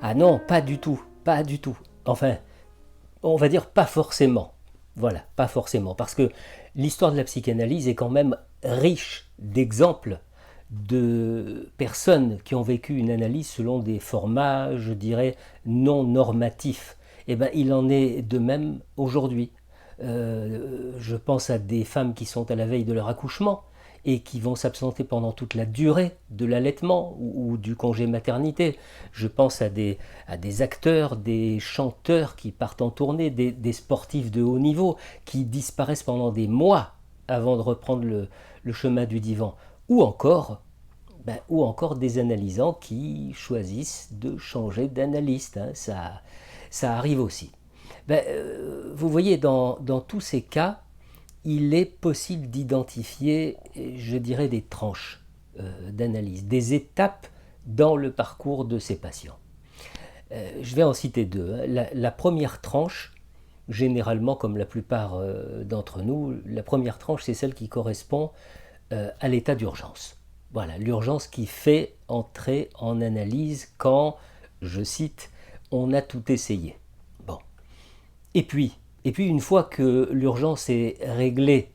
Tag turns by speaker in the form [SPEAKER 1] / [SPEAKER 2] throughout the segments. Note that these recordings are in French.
[SPEAKER 1] Ah non, pas du tout, pas du tout. Enfin, on va dire pas forcément. Voilà, pas forcément. Parce que l'histoire de la psychanalyse est quand même riche d'exemples de personnes qui ont vécu une analyse selon des formats, je dirais, non normatifs. Eh bien, il en est de même aujourd'hui. Je pense à des femmes qui sont à la veille de leur accouchement et qui vont s'absenter pendant toute la durée de l'allaitement ou du congé maternité. Je pense à des acteurs, des chanteurs qui partent en tournée, des sportifs de haut niveau qui disparaissent pendant des mois avant de reprendre le chemin du divan. Ou encore des analysants qui choisissent de changer d'analyste. Hein. Ça arrive aussi. Vous voyez, dans tous ces cas, il est possible d'identifier, je dirais, des tranches d'analyse, des étapes dans le parcours de ces patients. Je vais en citer deux. Hein. La première tranche, généralement, comme la plupart d'entre nous, la première tranche, c'est celle qui correspond à l'état d'urgence. Voilà, l'urgence qui fait entrer en analyse quand, je cite, on a tout essayé. Bon. Et puis, une fois que l'urgence est réglée,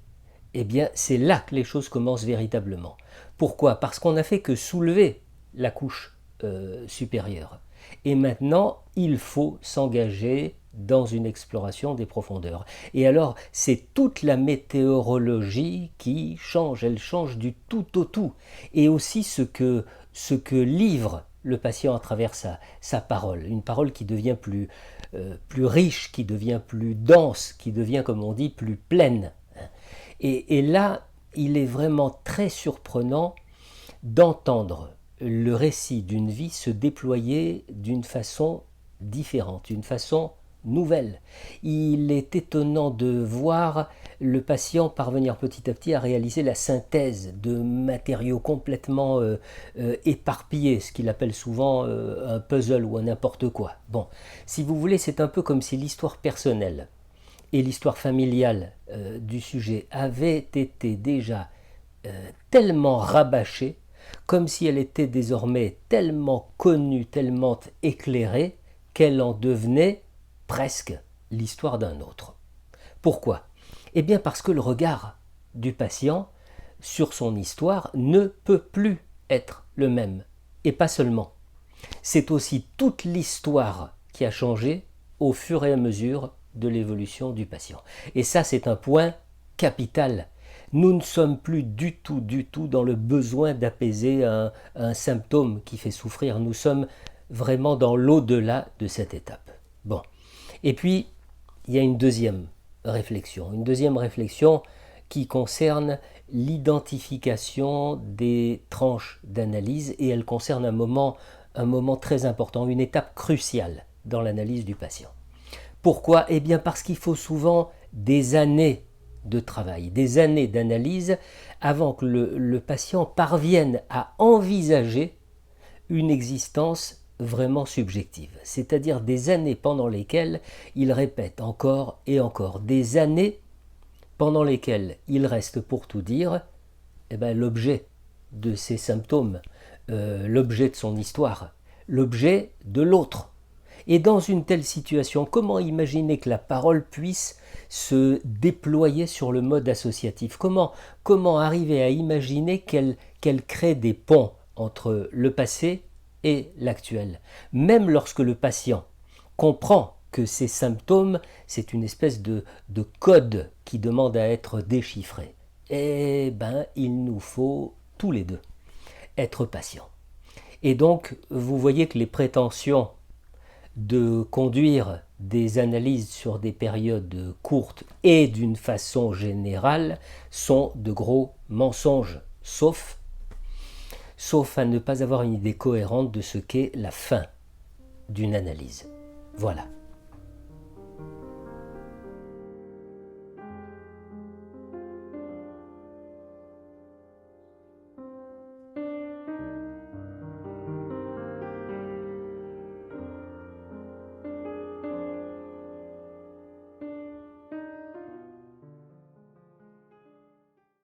[SPEAKER 1] eh bien, c'est là que les choses commencent véritablement. Pourquoi? Parce qu'on n'a fait que soulever la couche supérieure. Et maintenant, il faut s'engager dans une exploration des profondeurs. Et alors, c'est toute la météorologie qui change. Elle change du tout au tout. Et aussi ce que livre le patient à travers sa parole. Une parole qui devient plus riche, qui devient plus dense, qui devient, comme on dit, plus pleine. Et là, il est vraiment très surprenant d'entendre le récit d'une vie se déployer d'une façon différente, d'une façon nouvelle. Il est étonnant de voir le patient parvenir petit à petit à réaliser la synthèse de matériaux complètement éparpillés, ce qu'il appelle souvent un puzzle ou un n'importe quoi. Bon, si vous voulez, c'est un peu comme si l'histoire personnelle et l'histoire familiale du sujet avaient été déjà tellement rabâchées, comme si elle était désormais tellement connue, tellement éclairée, qu'elle en devenait presque l'histoire d'un autre. Pourquoi? Eh bien parce que le regard du patient sur son histoire ne peut plus être le même. Et pas seulement. C'est aussi toute l'histoire qui a changé au fur et à mesure de l'évolution du patient. Et ça, c'est un point capital. Nous ne sommes plus du tout dans le besoin d'apaiser un symptôme qui fait souffrir. Nous sommes vraiment dans l'au-delà de cette étape. Bon. Et puis, il y a une deuxième réflexion qui concerne l'identification des tranches d'analyse, et elle concerne un moment très important, une étape cruciale dans l'analyse du patient. Pourquoi? Eh bien parce qu'il faut souvent des années de travail, des années d'analyse avant que le patient parvienne à envisager une existence vraiment subjective. C'est-à-dire des années pendant lesquelles il répète encore et encore, des années pendant lesquelles il reste, pour tout dire, l'objet de ses symptômes, l'objet de son histoire, l'objet de l'autre. Et dans une telle situation, comment imaginer que la parole puisse se déployer sur le mode associatif? Comment arriver à imaginer qu'elle crée des ponts entre le passé et l'actuel? Même lorsque le patient comprend que ces symptômes, c'est une espèce de code qui demande à être déchiffré. Eh bien, il nous faut tous les deux être patients. Et donc, vous voyez que les prétentions de conduire des analyses sur des périodes courtes et d'une façon générale sont de gros mensonges, sauf à ne pas avoir une idée cohérente de ce qu'est la fin d'une analyse. Voilà.